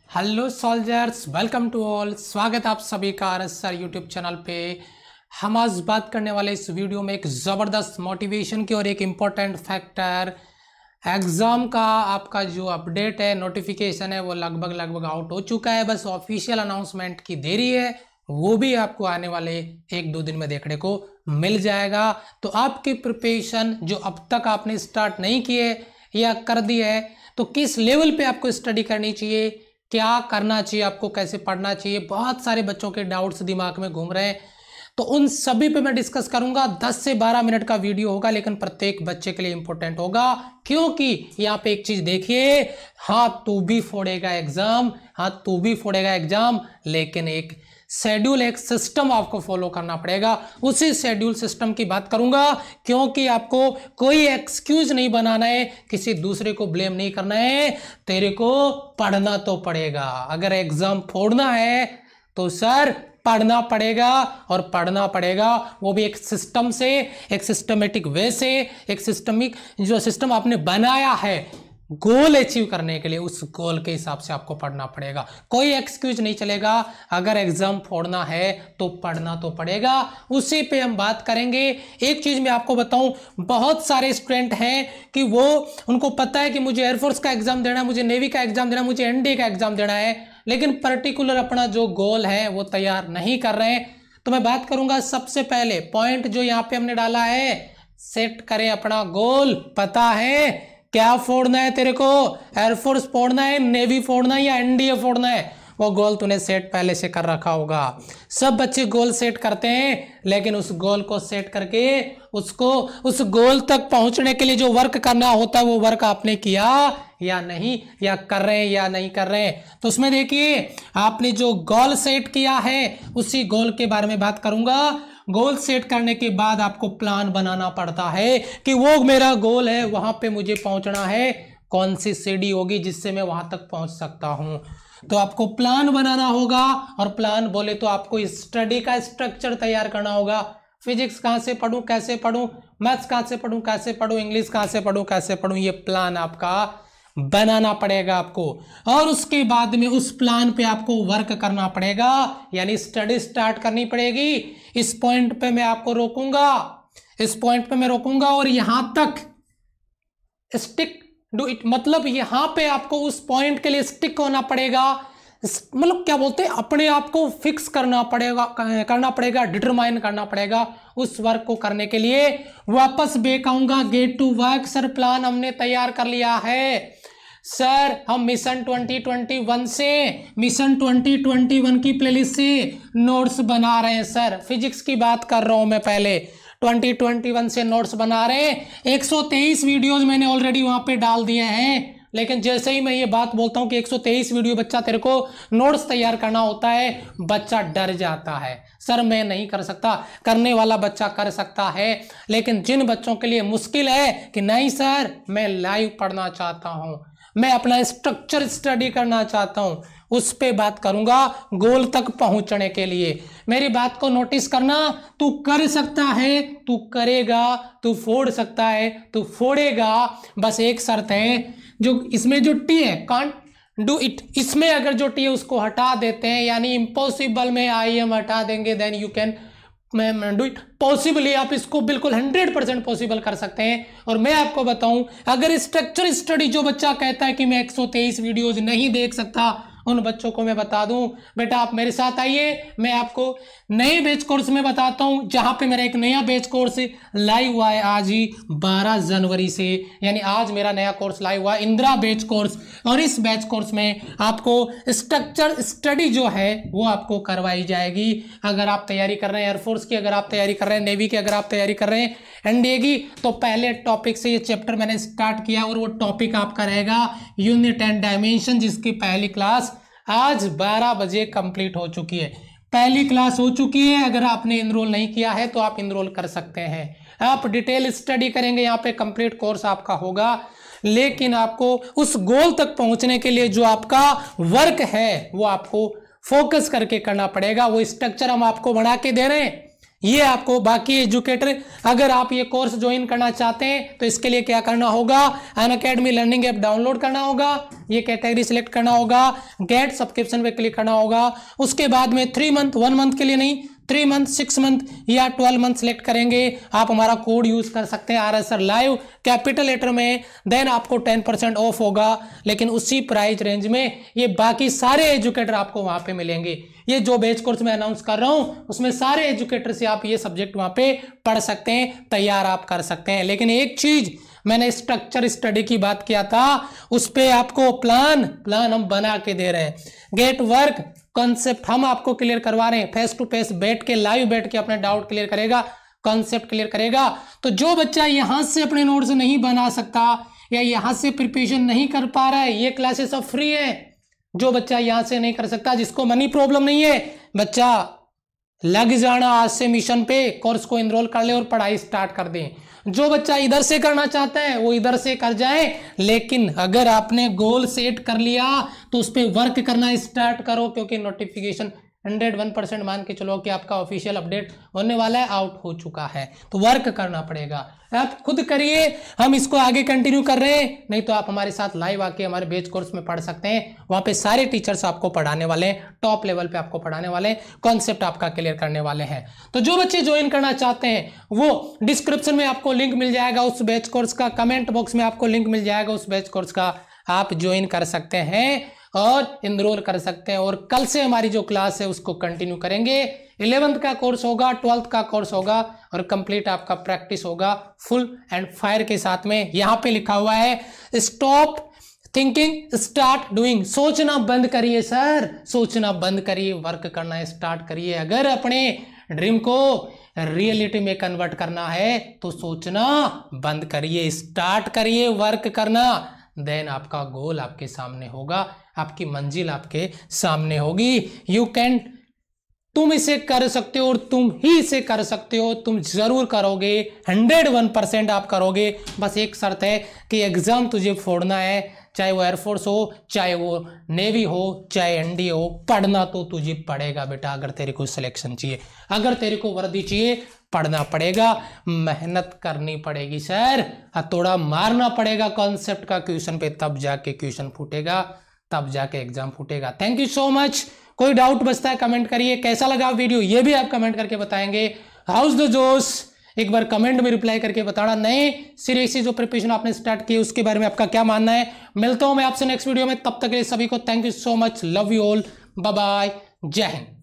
Hello soldiers, welcome to all. स्वागत आप सभी का RSR यूट्यूब चैनल पे। हम आज बात करने वाले इस वीडियो में एक ज़बरदस्त मोटिवेशन की और एक इम्पोर्टेंट फैक्टर एग्ज़ाम का आपका जो अपडेट है, नोटिफिकेशन है, वो लगभग आउट हो चुका है। बस ऑफिशियल अनाउंसमेंट की देरी है, वो भी आपको आने वाले 1-2 दिन में देखने को मिल जाएगा। तो आपकी प्रिपरेशन जो अब तक आपने स्टार्ट नहीं किए या कर दी है, तो किस लेवल पे आपको स्टडी करनी चाहिए, क्या करना चाहिए, आपको कैसे पढ़ना चाहिए, बहुत सारे बच्चों के डाउट्स दिमाग में घूम रहे हैं। तो उन सभी पे मैं डिस्कस करूंगा। 10 से 12 मिनट का वीडियो होगा, लेकिन प्रत्येक बच्चे के लिए इंपॉर्टेंट होगा, क्योंकि यहाँ पे एक चीज देखिए, हाँ तू भी फोड़ेगा एग्जाम, हाँ तू भी फोड़ेगा एग्जाम, लेकिन एक शेड्यूल, एक सिस्टम आपको फॉलो करना पड़ेगा। उसी शेड्यूल सिस्टम की बात करूंगा, क्योंकि आपको कोई एक्सक्यूज नहीं बनाना है, किसी दूसरे को ब्लेम नहीं करना है, तेरे को पढ़ना तो पड़ेगा। अगर एग्जाम फोड़ना है तो सर पढ़ना पड़ेगा, और पढ़ना पड़ेगा वो भी एक सिस्टम से, एक सिस्टमेटिक वे से, एक सिस्टमिक जो सिस्टम आपने बनाया है गोल अचीव करने के लिए, उस गोल के हिसाब से आपको पढ़ना पड़ेगा। कोई एक्सक्यूज नहीं चलेगा। अगर एग्जाम फोड़ना है तो पढ़ना तो पड़ेगा। उसी पे हम बात करेंगे। एक चीज मैं आपको बताऊं, बहुत सारे स्टूडेंट हैं कि वो उनको पता है कि मुझे एयरफोर्स का एग्जाम देना है, मुझे नेवी का एग्जाम देना है, मुझे NDA का एग्जाम देना है, लेकिन पर्टिकुलर अपना जो गोल है वो तैयार नहीं कर रहे हैं। तो मैं बात करूंगा, सबसे पहले पॉइंट जो यहाँ पे हमने डाला है, सेट करें अपना गोल। पता है क्या फोड़ना है तेरे को, एयरफोर्स फोड़ना है, नेवी फोड़ना है या NDA फोड़ना है, वो गोल तूने सेट पहले से कर रखा होगा। सब बच्चे गोल सेट करते हैं, लेकिन उस गोल को सेट करके उसको उस गोल तक पहुंचने के लिए जो वर्क करना होता है, वो वर्क आपने किया या नहीं, या कर रहे हैं या नहीं कर रहे हैं। तो उसमें देखिए, आपने जो गोल सेट किया है उसी गोल के बारे में बात करूंगा। गोल सेट करने के बाद आपको प्लान बनाना पड़ता है कि वो मेरा गोल है, वहां पे मुझे पहुंचना है, कौन सी सीढ़ी होगी जिससे मैं वहां तक पहुंच सकता हूं। तो आपको प्लान बनाना होगा, और प्लान बोले तो आपको स्टडी का स्ट्रक्चर तैयार करना होगा। फिजिक्स कहाँ से पढूं, कैसे पढूं, मैथ्स कहाँ से पढूं, कैसे पढूं, इंग्लिश कहाँ से पढूं, कैसे पढूं, ये प्लान आपका बनाना पड़ेगा आपको। और उसके बाद में उस प्लान पे आपको वर्क करना पड़ेगा, यानी स्टडी स्टार्ट करनी पड़ेगी। इस पॉइंट पे मैं आपको रोकूंगा, इस पॉइंट पे मैं रोकूंगा, और यहां तक स्टिक डू इट, मतलब यहां पे आपको उस पॉइंट के लिए स्टिक होना पड़ेगा। मतलब क्या बोलते हैं, अपने आप को फिक्स करना पड़ेगा, डिटरमाइन करना पड़ेगा उस वर्क को करने के लिए। वापस बैक आऊंगा, get to work. Sir plan हमने तैयार कर लिया है सर, हम मिशन 2021 से, मिशन 2021 की प्लेलिस्ट से नोट्स बना रहे हैं सर। फिजिक्स की बात कर रहा हूं मैं, पहले 2021 से नोट्स बना रहे हैं। 123 वीडियोज मैंने ऑलरेडी वहां पे डाल दिए हैं, लेकिन जैसे ही मैं ये बात बोलता हूं कि 123 वीडियो बच्चा तेरे को नोट्स तैयार करना होता है, बच्चा डर जाता है। सर मैं नहीं कर सकता, करने वाला बच्चा कर सकता है, लेकिन जिन बच्चों के लिए मुश्किल है कि नहीं सर मैं लाइव पढ़ना चाहता हूं, मैं अपना स्ट्रक्चर स्टडी करना चाहता हूं, उस पे बात करूंगा। गोल तक पहुंचने के लिए मेरी बात को नोटिस करना, तू कर सकता है, तू करेगा, तू फोड़ सकता है, तू फोड़ेगा। बस एक शर्त है, जो इसमें जो टी है, कांट डू इट, इसमें अगर जो टी है उसको हटा देते हैं, यानी इम्पॉसिबल में IM हटा देंगे, then you can do it possibly. आप इसको बिल्कुल 100% पॉसिबल कर सकते हैं। और मैं आपको बताऊं, अगर स्ट्रक्चर स्टडी जो बच्चा कहता है कि मैं 123 वीडियोज नहीं देख सकता, उन बच्चों को मैं बता दूं, बेटा आप मेरे साथ आइए, मैं आपको नए बैच कोर्स में बताता हूं, जहां पे मेरा एक नया बैच कोर्स लाइव हुआ है आज ही 12 जनवरी से, यानी आज मेरा नया कोर्स लाइव हुआ, इंदिरा बैच कोर्स। और इस बैच कोर्स में आपको स्ट्रक्चर स्टडी जो है वो आपको करवाई जाएगी। अगर आप तैयारी कर रहे हैं एयरफोर्स की, अगर आप तैयारी कर रहे हैं नेवी की, अगर आप तैयारी कर रहे हैं NDA की, तो पहले टॉपिक से ये चैप्टर मैंने स्टार्ट किया, और वो टॉपिक आपका रहेगा यूनिट एंड डायमेंशन, जिसकी पहली क्लास आज 12 बजे कंप्लीट हो चुकी है। पहली क्लास हो चुकी है। अगर आपने इनरोल नहीं किया है तो आप इनरोल कर सकते हैं। आप डिटेल स्टडी करेंगे, यहाँ पे कंप्लीट कोर्स आपका होगा, लेकिन आपको उस गोल तक पहुंचने के लिए जो आपका वर्क है वो आपको फोकस करके करना पड़ेगा। वो स्ट्रक्चर हम आपको बना के दे रहे हैं, ये आपको बाकी एजुकेटर, अगर आप ये कोर्स ज्वाइन करना चाहते हैं तो इसके लिए क्या करना होगा, अनअकैडमी लर्निंग ऐप डाउनलोड करना होगा, ये कैटेगरी सिलेक्ट करना होगा, गेट सब्सक्रिप्शन पे क्लिक करना होगा। उसके बाद में 3 मंथ, 1 मंथ के लिए नहीं, 3 मंथ, 6 मंथ या 12 मंथ सिलेक्ट करेंगे, आप हमारा कोड यूज कर सकते हैं RSR लाइव कैपिटल लेटर में, देन आपको 10% ऑफ होगा। लेकिन उसी प्राइस रेंज में ये बाकी सारे एजुकेटर आपको वहां पे मिलेंगे। ये जो बैच कोर्स मैं अनाउंस कर रहा हूं उसमें सारे एजुकेटर से आप ये सब्जेक्ट वहां पे पढ़ सकते हैं, तैयार आप कर सकते हैं। लेकिन एक चीज मैंने स्ट्रक्चर स्टडी की बात किया था, उस पे आपको प्लान हम बना के दे रहे हैं। गेट वर्क कॉन्सेप्ट हम आपको क्लियर करवा रहे हैं, फेस टू फेस बैठ के, लाइव बैठ के अपने डाउट क्लियर करेगा, कॉन्सेप्ट क्लियर करेगा। तो जो बच्चा यहां से अपने नोट्स नहीं बना सकता या यहां से प्रिपरेशन नहीं कर पा रहा है, ये क्लासेस सब फ्री है। जो बच्चा यहां से नहीं कर सकता, जिसको मनी प्रॉब्लम नहीं है, बच्चा लग जाना आज से मिशन पे, कोर्स को एनरोल कर ले और पढ़ाई स्टार्ट कर दें। जो बच्चा इधर से करना चाहता है वो इधर से कर जाए, लेकिन अगर आपने गोल सेट कर लिया तो उस पर वर्क करना स्टार्ट करो, क्योंकि नोटिफिकेशन 101% मान के चलो कि आपका ऑफिशियल अपडेट होने वाला है, आउट हो चुका है। तो वर्क करना पड़ेगा, आप खुद करिए, हम इसको आगे कंटिन्यू कर रहे हैं। नहीं तो आप हमारे साथ लाइव आके हमारे बैच कोर्स में पढ़ सकते हैं, वहां पे सारे टीचर्स आपको पढ़ाने वाले हैं, टॉप लेवल पे आपको पढ़ाने वाले हैं, कॉन्सेप्ट आपका क्लियर करने वाले हैं। तो जो बच्चे ज्वाइन करना चाहते हैं वो डिस्क्रिप्शन में आपको लिंक मिल जाएगा उस बैच कोर्स का, कमेंट बॉक्स में आपको लिंक मिल जाएगा उस बैच कोर्स का, आप ज्वाइन कर सकते हैं और एनरोल कर सकते हैं। और कल से हमारी जो क्लास है उसको कंटिन्यू करेंगे। 11th का कोर्स होगा, 12th का कोर्स होगा और कंप्लीट आपका प्रैक्टिस होगा फुल एंड फायर के साथ में। यहां पे लिखा हुआ है स्टॉप थिंकिंग स्टार्ट डूइंग, सोचना बंद करिए सर, सोचना बंद करिए, वर्क करना स्टार्ट करिए। अगर अपने ड्रीम को रियलिटी में कन्वर्ट करना है तो सोचना बंद करिए, स्टार्ट करिए वर्क करना, देन आपका गोल आपके सामने होगा, आपकी मंजिल आपके सामने होगी। यू कैन, तुम इसे कर सकते हो और तुम ही इसे कर सकते हो, तुम जरूर करोगे, 101% आप करोगे। बस एक शर्त है कि एग्जाम तुझे फोड़ना है, चाहे वो एयरफोर्स हो, चाहे वो नेवी हो, चाहे एनडीए हो, पढ़ना तो तुझे पड़ेगा बेटा। अगर तेरे को सिलेक्शन चाहिए, अगर तेरे को वर्दी चाहिए, पढ़ना पड़ेगा, मेहनत करनी पड़ेगी सर, हथौड़ा मारना पड़ेगा कॉन्सेप्ट का क्वेश्चन पे, तब जाके क्वेश्चन फूटेगा, तब जाके एग्जाम फूटेगा। Thank you so much. कोई डाउट बचता है कमेंट करिए, कैसा लगा वीडियो ये भी आप कमेंट करके बताएंगे। हाउस द जोश एक बार कमेंट में रिप्लाई करके बताना, नए सिरे से जो प्रिपरेशन आपने स्टार्ट की उसके बारे में आपका क्या मानना है। मिलता हूं मैं आपसे नेक्स्ट वीडियो में, तब तक के लिए सभी को thank you so much, love you all, bye bye, जय हिंद।